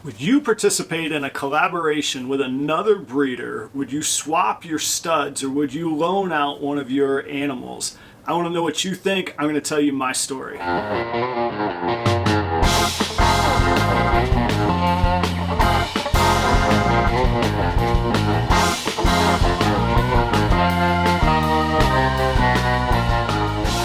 Would you participate in a collaboration with another breeder? Would you swap your studs or would you loan out one of your animals? I want to know what you think. I'm going to tell you my story.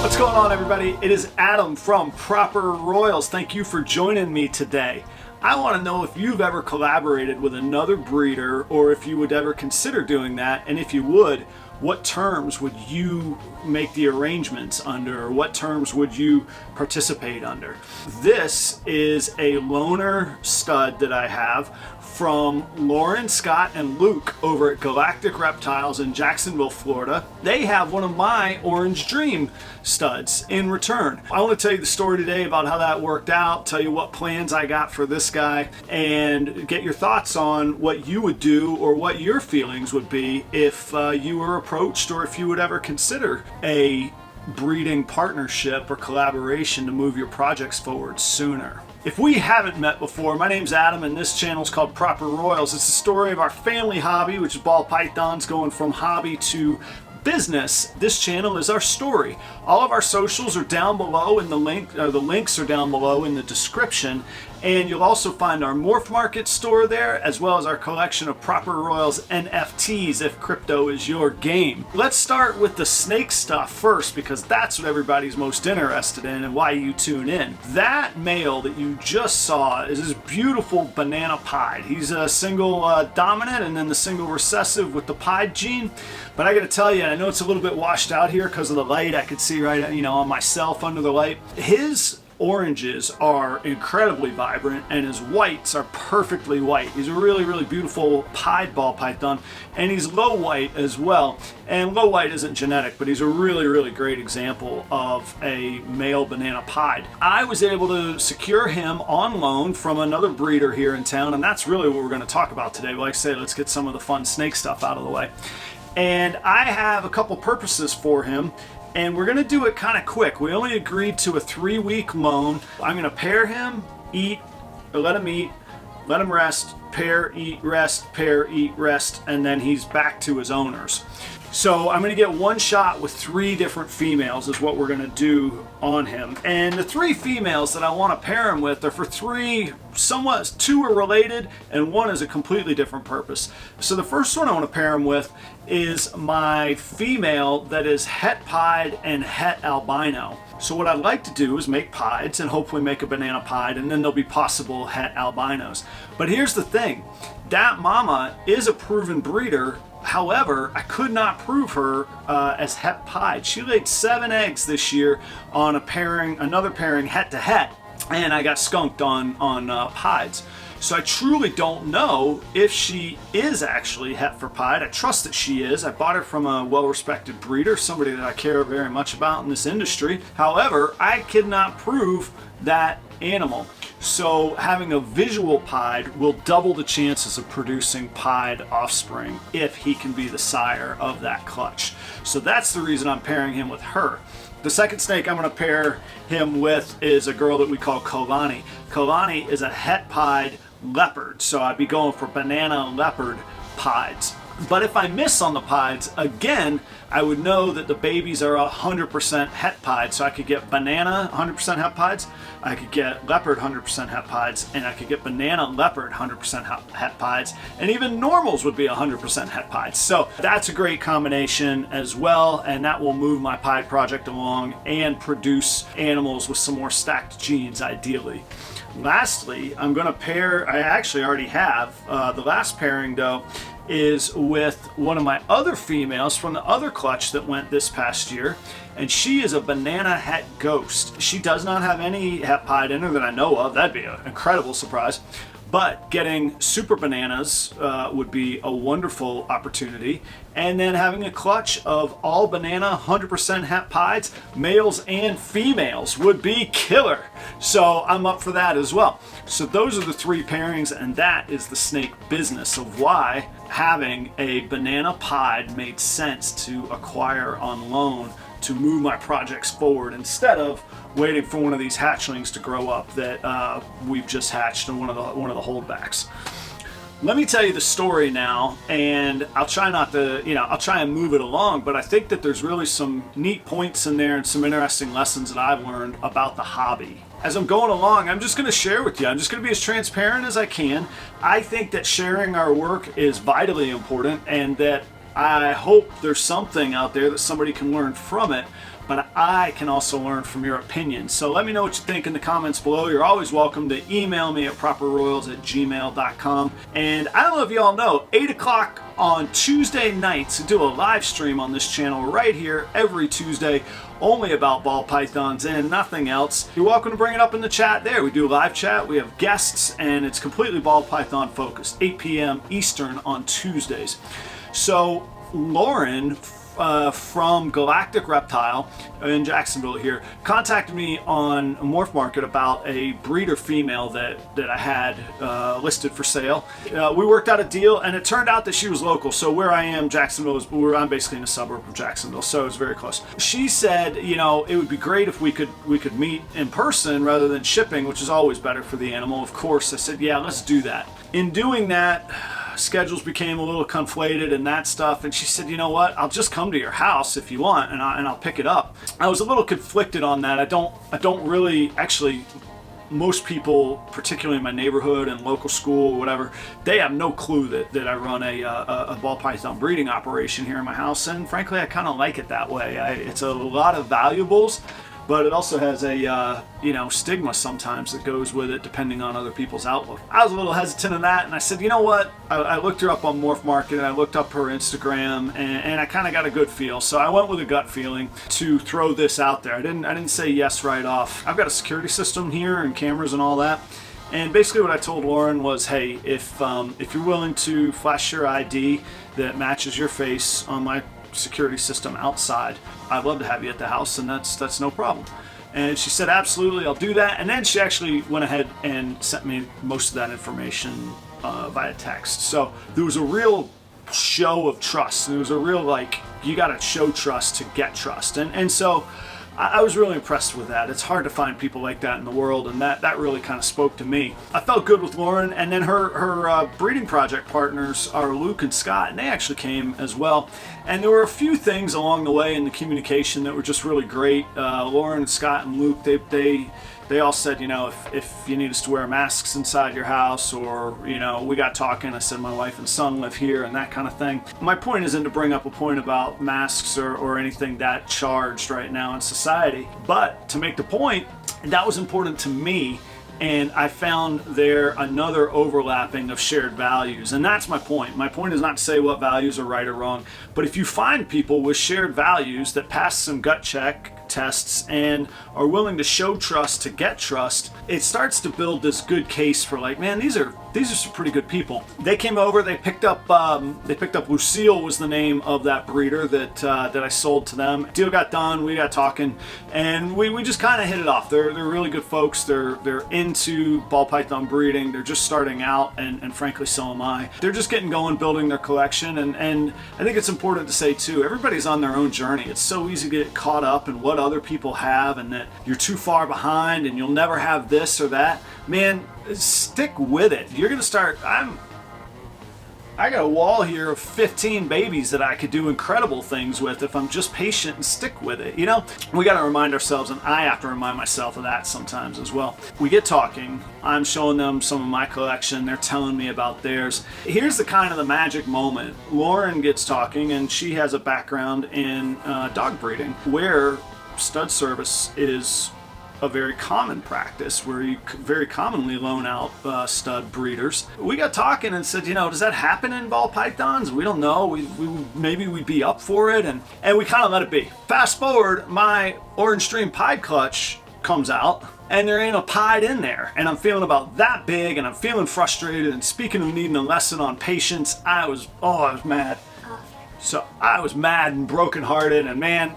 What's going on, everybody? It is Adam from Proper Royals. Thank you for joining me today. I want to know if you've ever collaborated with another breeder or if you would ever consider doing that, and if you would, what terms would you make the arrangements under, or what terms would you participate under? This is a loaner stud that I have from Lauren, Scott, and Luke over at Galactic Reptiles in Jacksonville, Florida. They have one of my Orange Dream studs in return. I want to tell you the story today about how that worked out, tell you what plans I got for this guy, and get your thoughts on what you would do or what your feelings would be if you were approached, or if you would ever consider a breeding partnership or collaboration to move your projects forward sooner. If we haven't met before, my name's Adam and this channel is called Proper Royals. It's the story of our family hobby, which is ball pythons, going from hobby to business. This channel is our story. All of our socials are down below in the links are down below in the description, and you'll also find our Morph Market store there, as well as our collection of Proper Royals NFTs if crypto is your game. Let's start with the snake stuff first, because that's what everybody's most interested in and why you tune in. That male that you just saw is this beautiful banana pied. He's a single dominant and then the single recessive with the pied gene. But I gotta tell you, I know it's a little bit washed out here because of the light. I could see right, on myself under the light. His oranges are incredibly vibrant and his whites are perfectly white. He's a really, really beautiful pied ball python, and he's low white as well. And low white isn't genetic, but he's a really, really great example of a male banana pied. I was able to secure him on loan from another breeder here in town, and that's really what we're going to talk about today. Like I say, let's get some of the fun snake stuff out of the way. And I have a couple purposes for him, and we're gonna do it kind of quick. We only agreed to a 3-week loan. I'm gonna pair him, let him rest, pair, eat, rest, and then he's back to his owners. So I'm gonna get one shot with 3 different females is what we're gonna do on him. And the 3 females that I wanna pair him with are for 2 are related and 1 is a completely different purpose. So the first one I wanna pair him with is my female that is het pied and het albino. So what I'd like to do is make pieds and hopefully make a banana pied, and then there'll be possible het albinos. But here's the thing, that mama is a proven breeder. However, I could not prove her as het pied. She laid 7 eggs this year on another pairing het to het, and I got skunked on pieds. So I truly don't know if she is actually het for pied. I trust that she is. I bought her from a well-respected breeder, somebody that I care very much about in this industry. However, I could not prove that animal. So having a visual pied will double the chances of producing pied offspring if he can be the sire of that clutch. So that's the reason I'm pairing him with her. The second snake I'm going to pair him with is a girl that we call Kalani. Kalani is a het pied leopard, so I'd be going for banana leopard pieds. But if I miss on the pieds, again, I would know that the babies are 100% het pied, so I could get banana 100% het pieds, I could get leopard 100% het pieds, and I could get banana leopard 100% het pieds, and even normals would be 100% het pieds. So that's a great combination as well, and that will move my pied project along and produce animals with some more stacked genes ideally. Lastly, I'm going to pair, I actually already have, the last pairing though, is with one of my other females from the other clutch that went this past year, and she is a banana het ghost. She does not have any het pied in her that I know of. That'd be an incredible surprise. But getting super bananas would be a wonderful opportunity. And then having a clutch of all banana 100% het pieds, males and females, would be killer. So I'm up for that as well. So those are the 3 pairings, and that is the snake business of why having a banana pied made sense to acquire on loan to move my projects forward instead of waiting for one of these hatchlings to grow up that we've just hatched in one of the holdbacks. Let me tell you the story now, and I'll try not to, I'll try and move it along, but I think that there's really some neat points in there and some interesting lessons that I've learned about the hobby. As I'm going along, I'm just going to share with you. I'm just going to be as transparent as I can. I think that sharing our work is vitally important, and that I hope there's something out there that somebody can learn from it, but I can also learn from your opinion. So let me know what you think in the comments below. You're always welcome to email me at properroyals@gmail.com. And I don't know if you all know, 8 o'clock on Tuesday nights, I do a live stream on this channel right here every Tuesday, only about ball pythons and nothing else. You're welcome to bring it up in the chat there. We do live chat, we have guests, and it's completely ball python focused, 8 p.m. Eastern on Tuesdays. So Lauren from Galactic Reptile in Jacksonville here contacted me on Morph Market about a breeder female that I had listed for sale. We worked out a deal, and it turned out that she was local. So where I am, Jacksonville, I'm basically in a suburb of Jacksonville, so it's very close. She said, it would be great if we could meet in person rather than shipping, which is always better for the animal, of course. I said, yeah, let's do that. In doing that, schedules became a little conflated and that stuff, and she said, you know what, I'll just come to your house if you want, and I'll pick it up. I was a little conflicted on that. I don't really, actually, most people, particularly in my neighborhood and local school or whatever, they have no clue that I run a ball python breeding operation here in my house, and frankly I kind of like it that way. It's a lot of valuables, but it also has a stigma sometimes that goes with it depending on other people's outlook. I was a little hesitant in that, and I said, you know what, I looked her up on Morph Market, and I looked up her Instagram, and I kind of got a good feel, so I went with a gut feeling to throw this out there. I didn't say yes right off. I've got a security system here and cameras and all that, and basically what I told Lauren was, hey, if you're willing to flash your ID that matches your face on my security system outside, I'd love to have you at the house, and that's no problem. And she said, absolutely, I'll do that. And then she actually went ahead and sent me most of that information via text. So there was a real show of trust. There was a real, you got to show trust to get trust. And so I was really impressed with that. It's hard to find people like that in the world, and that really kind of spoke to me. I felt good with Lauren, and then her breeding project partners are Luke and Scott, and they actually came as well. And there were a few things along the way in the communication that were just really great. Lauren, Scott, and Luke, they all said, if you need us to wear masks inside your house, or, we got talking. I said my wife and son live here and that kind of thing. My point isn't to bring up a point about masks or anything that charged right now in society, but to make the point, that was important to me. And I found there another overlapping of shared values. And that's my point. My point is not to say what values are right or wrong, but if you find people with shared values that pass some gut check tests and are willing to show trust to get trust, it starts to build this good case for man, these are some pretty good people. They came over, they picked up Lucille was the name of that breeder that I sold to them. Deal got done, we got talking, and we just kind of hit it off. They're really good folks. They're into ball python breeding. They're just starting out, and frankly so am I. They're just getting going, building their collection, and I think it's important to say too, everybody's on their own journey. It's so easy to get caught up in what other people have, and that you're too far behind and you'll never have this or that. Man, stick with it. You're gonna start. I got a wall here of 15 babies that I could do incredible things with if I'm just patient and stick with it. We got to remind ourselves, and I have to remind myself of that sometimes as well. We get talking, I'm showing them some of my collection, they're telling me about theirs. Here's the magic moment. Lauren gets talking, and she has a background in dog breeding, where stud service is a very common practice, where you very commonly loan out stud breeders. We got talking and said, does that happen in ball pythons? We don't know. Maybe we'd be up for it, and we kind of let it be. Fast forward, my Orange Stream pied clutch comes out, and there ain't a pied in there, and I'm feeling about that big, and I'm feeling frustrated. And speaking of needing a lesson on patience, I was mad. So I was mad and brokenhearted, and man,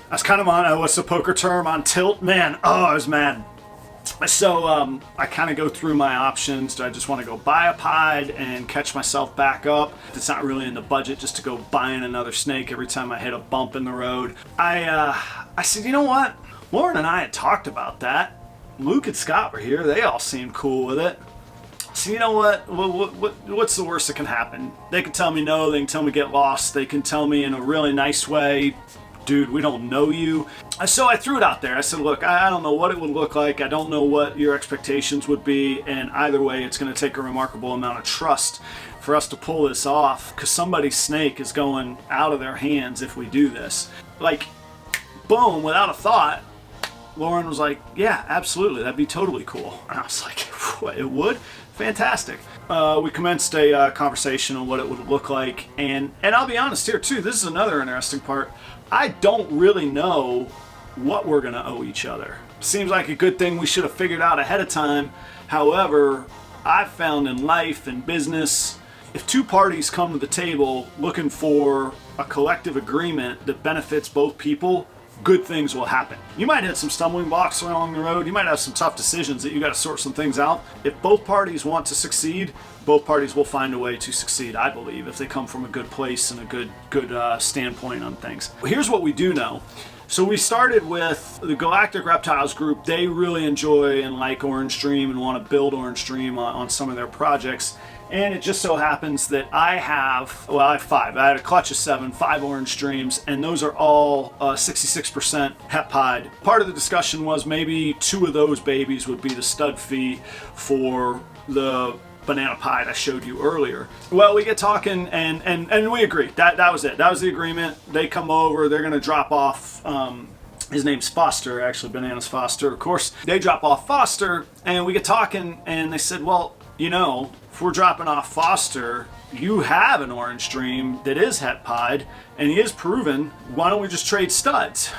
I was kind of what's the poker term, on tilt, man. I was mad. So I kind of go through my options. Do I just want to go buy a pied and catch myself back up? It's not really in the budget just to go buying another snake every time I hit a bump in the road. I said, you know what? Lauren and I had talked about that. Luke and Scott were here. They all seemed cool with it. So you know what? What's the worst that can happen? They can tell me no. They can tell me get lost. They can tell me in a really nice way, dude, we don't know you. So I threw it out there. I said, look, I don't know what it would look like. I don't know what your expectations would be. And either way, it's going to take a remarkable amount of trust for us to pull this off, because somebody's snake is going out of their hands if we do this. Like, boom, without a thought, Lauren was like, yeah, absolutely. That'd be totally cool. And I was like, what, it would? Fantastic. We commenced a conversation on what it would look like. And I'll be honest here too, this is another interesting part. I don't really know what we're going to owe each other. Seems like a good thing we should have figured out ahead of time. However, I've found in life and business, if two parties come to the table looking for a collective agreement that benefits both people, good things will happen. You might hit some stumbling blocks along the road. You might have some tough decisions that you got to sort some things out. If both parties want to succeed, both parties will find a way to succeed, I believe, if they come from a good place and a good standpoint on things. Here's what we do know. So we started with the Galactic Reptiles group. They really enjoy and like Orange Dream and want to build Orange Dream on some of their projects. And it just so happens that I have 5. I had a clutch of 7, 5 Orange Dreams, and those are all 66% het pied. Part of the discussion was maybe 2 of those babies would be the stud fee for the banana pied I showed you earlier. Well, we get talking and we agree. That was it. That was the agreement. They come over, they're gonna drop off his name's Foster, actually, Bananas Foster, of course. They drop off Foster, and we get talking, and they said, well, you know, if we're dropping off Foster, you have an Orange Dream that is het pied, and he is proven. Why don't we just trade studs?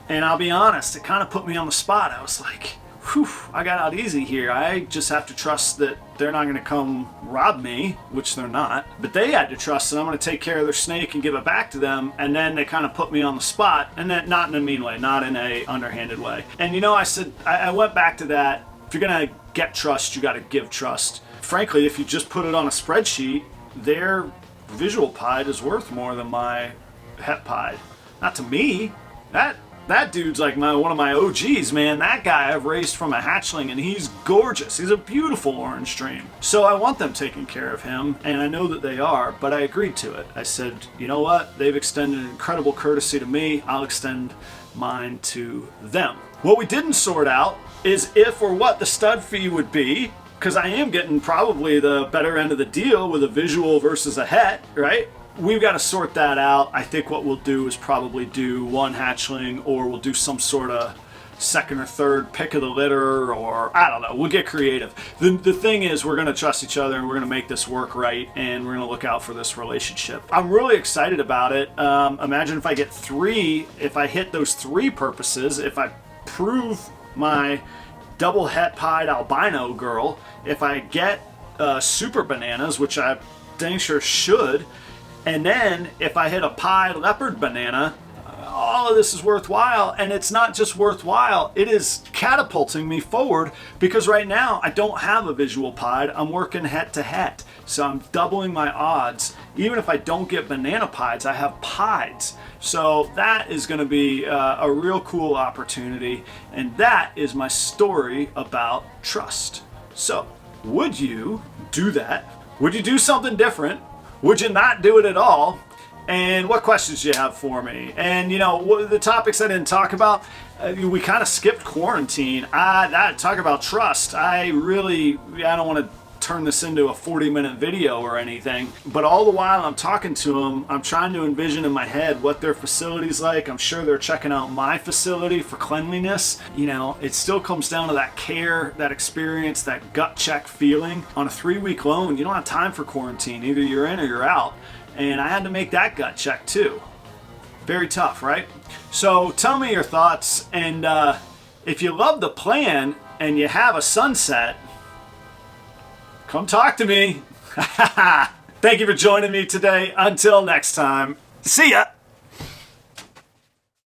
And I'll be honest, it kind of put me on the spot. I was like, whew, I got out easy here. I just have to trust that they're not going to come rob me, which they're not. But they had to trust that I'm going to take care of their snake and give it back to them. And then they kind of put me on the spot, and then not in a mean way, not in a underhanded way. And you know, I said, I went back to that. If you're going to get trust, you got to give trust. Frankly, if you just put it on a spreadsheet, their visual pied is worth more than my het pied. Not to me. That dude's like one of my OGs, man. That guy I've raised from a hatchling, and he's gorgeous. He's a beautiful Orange Dream. So I want them taking care of him, and I know that they are, but I agreed to it. I said, you know what? They've extended an incredible courtesy to me. I'll extend mine to them. What we didn't sort out is if or what the stud fee would be, because I am getting probably the better end of the deal with a visual versus a het, right? We've got to sort that out. I think what we'll do is probably do one hatchling, or we'll do some sort of second or third pick of the litter, or I don't know. We'll get creative. The thing is, we're going to trust each other, and we're going to make this work right, and we're going to look out for this relationship. I'm really excited about it. Imagine if I get 3, if I hit those 3 purposes, if I prove my double het pied albino girl, if I get super bananas, which I dang sure should, and then if I hit a pied leopard banana, all of this is worthwhile. And it's not just worthwhile, it is catapulting me forward, because right now I don't have a visual pied. I'm working het to het, so I'm doubling my odds. Even if I don't get banana pieds, I have pieds. So that is going to be a real cool opportunity, and that is my story about trust. So would you do that? Would you do something different? Would you not do it at all? And what questions do you have for me? And you know, the topics I didn't talk about, we kind of skipped quarantine. Talk about trust. I don't want to turn this into a 40-minute video or anything, but all the while I'm talking to them, I'm trying to envision in my head what their facility's like. I'm sure they're checking out my facility for cleanliness. You know, it still comes down to that care, that experience, that gut check feeling. On a 3-week loan, you don't have time for quarantine. Either you're in or you're out. And I had to make that gut check too. Very tough, right? So tell me your thoughts, and if you love the plan and you have a sunset, come talk to me. Thank you for joining me today. Until next time, see ya.